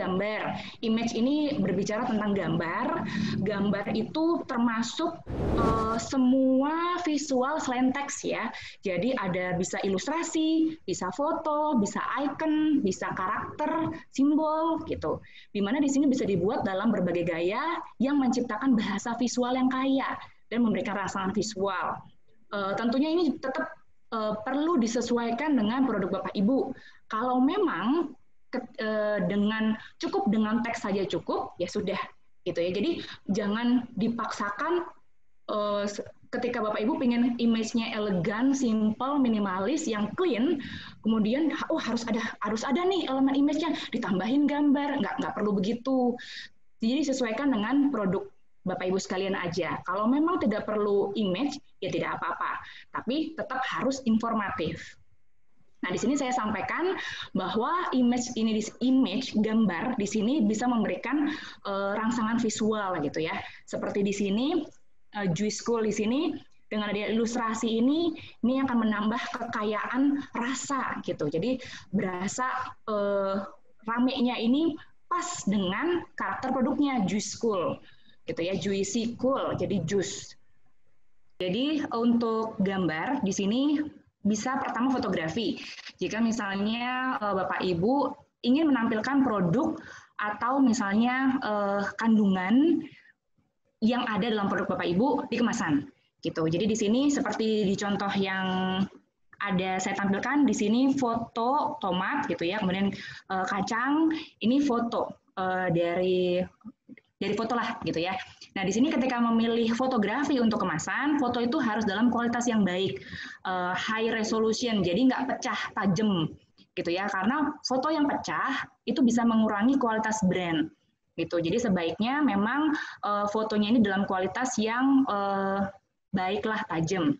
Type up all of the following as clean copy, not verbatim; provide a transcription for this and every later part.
gambar. Image ini berbicara tentang gambar. Gambar itu termasuk semua visual selain teks ya. Jadi ada bisa ilustrasi, bisa foto, bisa icon, bisa karakter, simbol gitu. Dimana di sini bisa dibuat dalam berbagai gaya yang menciptakan bahasa visual yang kaya dan memberikan rangsangan visual. Tentunya ini tetap perlu disesuaikan dengan produk Bapak Ibu. Kalau memang cukup dengan teks saja cukup, ya sudah gitu ya. Jadi jangan dipaksakan ketika Bapak Ibu pengen image-nya elegan, simple, minimalis, yang clean, kemudian harus ada nih elemen image-nya, ditambahin gambar, nggak perlu begitu. Jadi sesuaikan dengan produk Bapak Ibu sekalian aja. Kalau memang tidak perlu image, ya tidak apa-apa. Tapi tetap harus informatif. Nah, di sini saya sampaikan bahwa image gambar di sini bisa memberikan rangsangan visual gitu ya. Seperti di sini Juice School di sini dengan ada ilustrasi ini akan menambah kekayaan rasa gitu. Jadi berasa ramenya ini pas dengan karakter produknya Juice School gitu ya, Juicy Cool, jadi juice. Jadi untuk gambar di sini bisa pertama fotografi. Jika misalnya Bapak Ibu ingin menampilkan produk atau misalnya kandungan yang ada dalam produk Bapak Ibu di kemasan gitu. Jadi di sini seperti di contoh yang ada saya tampilkan di sini foto tomat gitu ya, kemudian kacang, ini foto dari foto lah gitu ya. Nah di sini ketika memilih fotografi untuk kemasan, foto itu harus dalam kualitas yang baik, high resolution, jadi nggak pecah tajam gitu ya. Karena foto yang pecah itu bisa mengurangi kualitas brand gitu. Jadi sebaiknya memang fotonya ini dalam kualitas yang baiklah, tajam.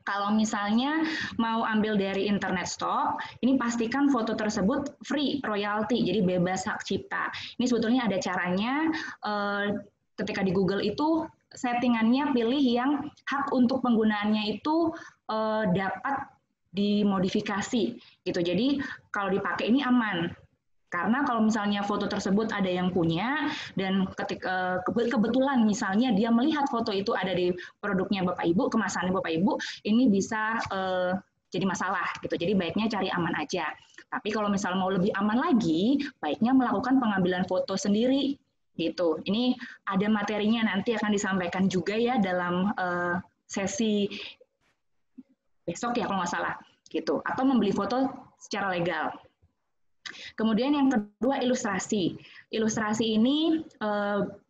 Kalau misalnya mau ambil dari internet stock, ini pastikan foto tersebut free royalty, jadi bebas hak cipta. Ini sebetulnya ada caranya, ketika di Google itu settingannya pilih yang hak untuk penggunaannya itu dapat dimodifikasi gitu. Jadi kalau dipakai ini aman. Karena kalau misalnya foto tersebut ada yang punya dan ketika kebetulan misalnya dia melihat foto itu ada di produknya Bapak Ibu, kemasannya Bapak Ibu, ini bisa jadi masalah gitu. Jadi baiknya cari aman aja. Tapi kalau misalnya mau lebih aman lagi, baiknya melakukan pengambilan foto sendiri gitu. Ini ada materinya nanti akan disampaikan juga ya dalam sesi besok ya kalau nggak salah gitu. Atau membeli foto secara legal. Kemudian yang kedua ilustrasi. Ilustrasi ini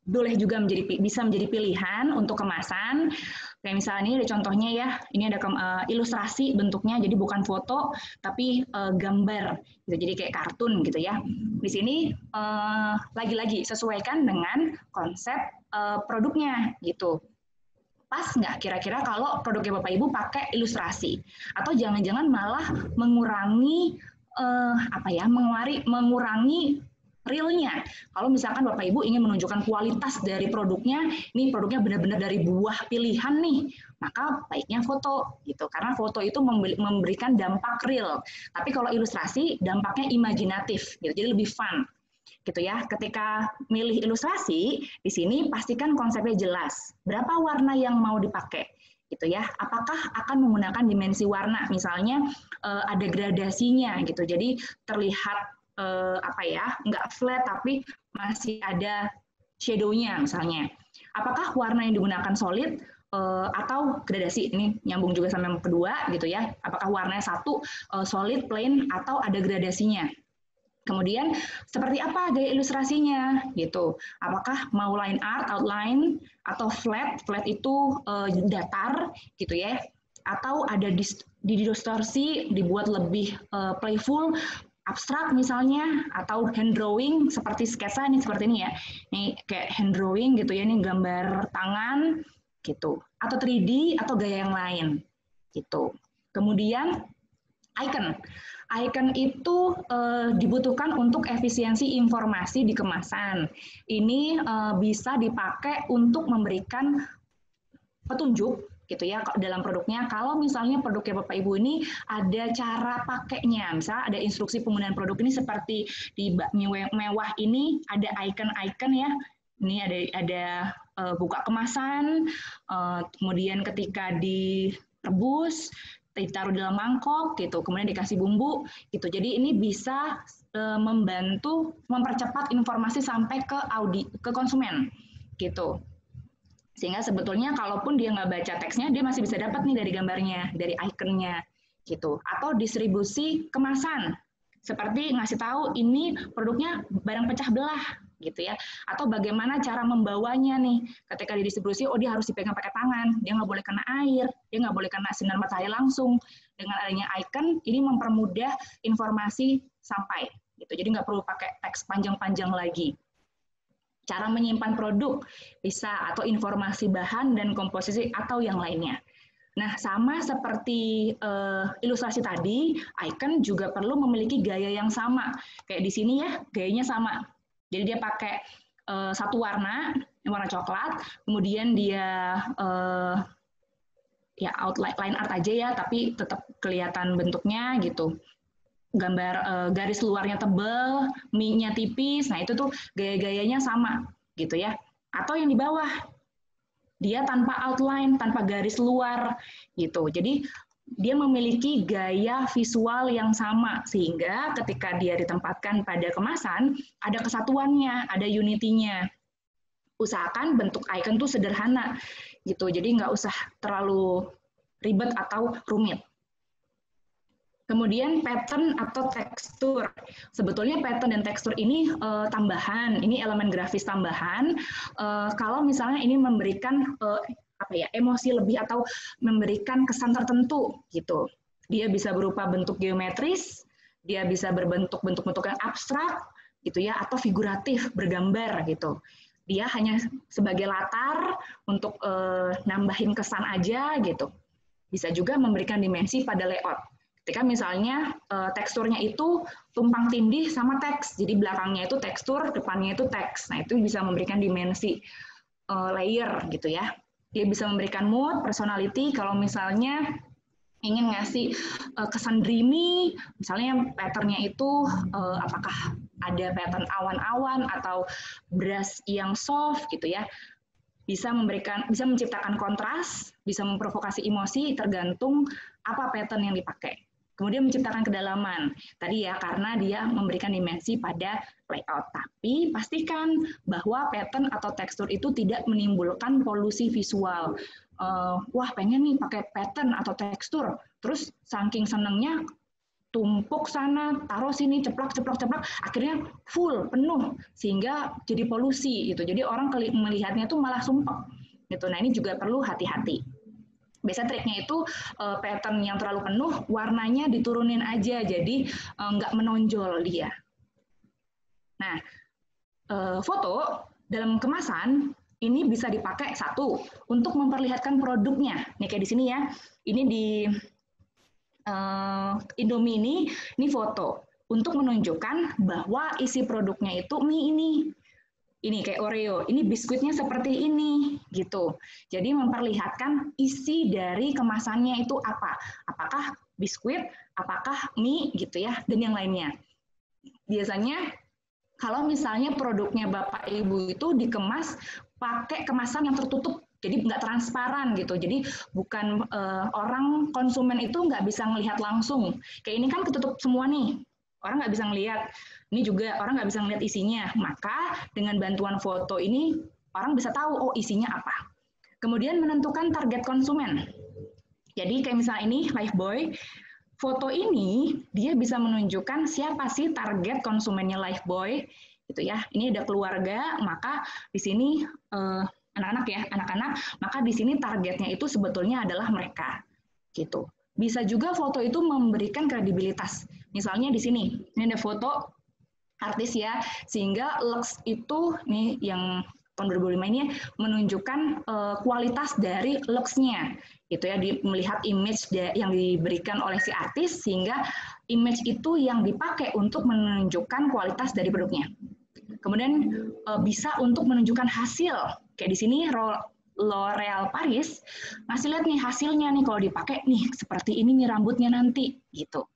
boleh juga bisa menjadi pilihan untuk kemasan. Kayak misalnya ini ada contohnya ya, ini ada ilustrasi bentuknya, jadi bukan foto tapi gambar, gitu. Jadi kayak kartun gitu ya. Di sini lagi-lagi sesuaikan dengan konsep produknya gitu. Pas nggak kira-kira kalau produknya Bapak Ibu pakai ilustrasi, atau jangan-jangan malah mengurangi mengurangi realnya. Kalau misalkan Bapak Ibu ingin menunjukkan kualitas dari produknya, ini produknya benar-benar dari buah pilihan nih, maka baiknya foto gitu. Karena foto itu memberikan dampak real. Tapi kalau ilustrasi dampaknya imajinatif gitu. Jadi lebih fun. Gitu ya. Ketika milih ilustrasi, di sini pastikan konsepnya jelas. Berapa warna yang mau dipakai? Gitu ya, apakah akan menggunakan dimensi warna, misalnya ada gradasinya gitu, jadi terlihat nggak flat tapi masih ada shadow-nya misalnya. Apakah warna yang digunakan solid atau gradasi, ini nyambung juga sama yang kedua gitu ya, apakah warnanya satu solid, plain atau ada gradasinya. Kemudian seperti apa gaya ilustrasinya gitu. Apakah mau line art, outline, atau flat? Flat itu datar gitu ya. Atau ada distorsi, dibuat lebih playful, abstrak misalnya, atau hand drawing seperti sketsa ini seperti ini ya. Ini kayak hand drawing gitu ya, ini gambar tangan gitu. Atau 3D atau gaya yang lain gitu. Kemudian icon. Icon itu dibutuhkan untuk efisiensi informasi di kemasan. Ini bisa dipakai untuk memberikan petunjuk gitu ya dalam produknya. Kalau misalnya produknya Bapak Ibu ini ada cara pakainya, misalnya ada instruksi penggunaan produk ini seperti di bakmi mewah ini ada icon-icon ya. Ini ada buka kemasan, kemudian ketika direbus ditaruh dalam mangkok gitu, kemudian dikasih bumbu gitu. Jadi ini bisa membantu mempercepat informasi sampai ke konsumen gitu. Sehingga sebetulnya kalaupun dia nggak baca teksnya, dia masih bisa dapat nih dari gambarnya, dari ikonnya gitu. Atau distribusi kemasan, seperti ngasih tahu ini produknya barang pecah belah gitu ya. Atau bagaimana cara membawanya nih, ketika didistribusi, oh dia harus dipegang pakai tangan, dia nggak boleh kena air, dia nggak boleh kena sinar matahari langsung. Dengan adanya icon, ini mempermudah informasi sampai gitu. Jadi nggak perlu pakai teks panjang-panjang lagi. Cara menyimpan produk bisa, atau informasi bahan dan komposisi atau yang lainnya. Nah, sama seperti ilustrasi tadi, icon juga perlu memiliki gaya yang sama. Kayak di sini ya, gayanya sama. Jadi dia pakai satu warna coklat, kemudian dia ya outline art aja ya, tapi tetap kelihatan bentuknya gitu. Gambar garis luarnya tebal, mie-nya tipis, nah itu tuh gaya-gayanya sama gitu ya. Atau yang di bawah, dia tanpa outline, tanpa garis luar gitu. Jadi dia memiliki gaya visual yang sama, sehingga ketika dia ditempatkan pada kemasan, ada kesatuannya, ada unity-nya. Usahakan bentuk icon tuh sederhana gitu, jadi nggak usah terlalu ribet atau rumit. Kemudian pattern atau tekstur. Sebetulnya pattern dan tekstur ini tambahan, ini elemen grafis tambahan. Kalau misalnya ini memberikan emosi lebih atau memberikan kesan tertentu gitu. Dia bisa berupa bentuk geometris, dia bisa berbentuk bentuk-bentuk yang abstrak gitu ya, atau figuratif, bergambar gitu. Dia hanya sebagai latar untuk nambahin kesan aja gitu. Bisa juga memberikan dimensi pada layout. Ketika misalnya teksturnya itu tumpang tindih sama teks, jadi belakangnya itu tekstur, depannya itu teks. Nah itu bisa memberikan dimensi layer gitu ya. Dia bisa memberikan mood, personality. Kalau misalnya ingin ngasih kesan dreamy, misalnya patternnya itu apakah ada pattern awan-awan atau brush yang soft gitu ya. Bisa menciptakan kontras, bisa memprovokasi emosi tergantung apa pattern yang dipakai. Kemudian menciptakan kedalaman. Tadi ya, karena dia memberikan dimensi pada layout. Tapi pastikan bahwa pattern atau tekstur itu tidak menimbulkan polusi visual. Wah, pengen nih pakai pattern atau tekstur. Terus saking senengnya, tumpuk sana, taruh sini, ceplak, akhirnya full, penuh. Sehingga jadi polusi. Gitu. Jadi orang melihatnya itu malah sumpek. Gitu. Nah, ini juga perlu hati-hati. Biasa triknya itu pattern yang terlalu penuh, warnanya diturunin aja, jadi nggak menonjol dia. Nah, foto dalam kemasan ini bisa dipakai satu untuk memperlihatkan produknya. Nih kayak di sini ya, ini di Indomie ini foto untuk menunjukkan bahwa isi produknya itu mie ini. Ini kayak Oreo, ini biskuitnya seperti ini, gitu. Jadi memperlihatkan isi dari kemasannya itu apa. Apakah biskuit, apakah mie, gitu ya, dan yang lainnya. Biasanya kalau misalnya produknya Bapak Ibu itu dikemas pakai kemasan yang tertutup, jadi nggak transparan gitu. Jadi bukan orang konsumen itu nggak bisa melihat langsung. Kayak ini kan ketutup semua nih, orang nggak bisa melihat. Ini juga orang nggak bisa melihat isinya. Maka dengan bantuan foto ini orang bisa tahu oh isinya apa. Kemudian menentukan target konsumen. Jadi kayak misalnya ini Lifebuoy, foto ini dia bisa menunjukkan siapa sih target konsumennya Lifebuoy gitu ya. Ini ada keluarga, maka di sini anak-anak, maka di sini targetnya itu sebetulnya adalah mereka gitu. Bisa juga foto itu memberikan kredibilitas. Misalnya di sini, ini ada foto artis ya, sehingga Lux itu nih yang tahun 2005 ini menunjukkan kualitas dari Lux-nya gitu ya, melihat image yang diberikan oleh si artis, sehingga image itu yang dipakai untuk menunjukkan kualitas dari produknya. Kemudian bisa untuk menunjukkan hasil, kayak di sini L'Oreal Paris, ngasih lihat nih hasilnya nih, kalau dipakai nih seperti ini nih rambutnya nanti gitu.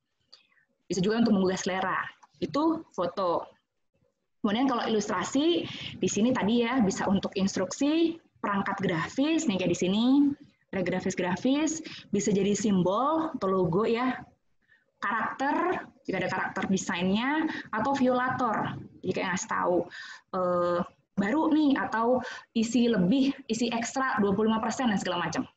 Bisa juga untuk menggugah selera. Itu foto. Kemudian kalau ilustrasi, di sini tadi ya bisa untuk instruksi, perangkat grafis, nih kayak di sini, ada grafis-grafis, bisa jadi simbol atau logo ya, karakter, jika ada karakter desainnya, atau violator, jadi kayak ngasih tahu baru nih, atau isi lebih, isi ekstra 25% dan segala macam.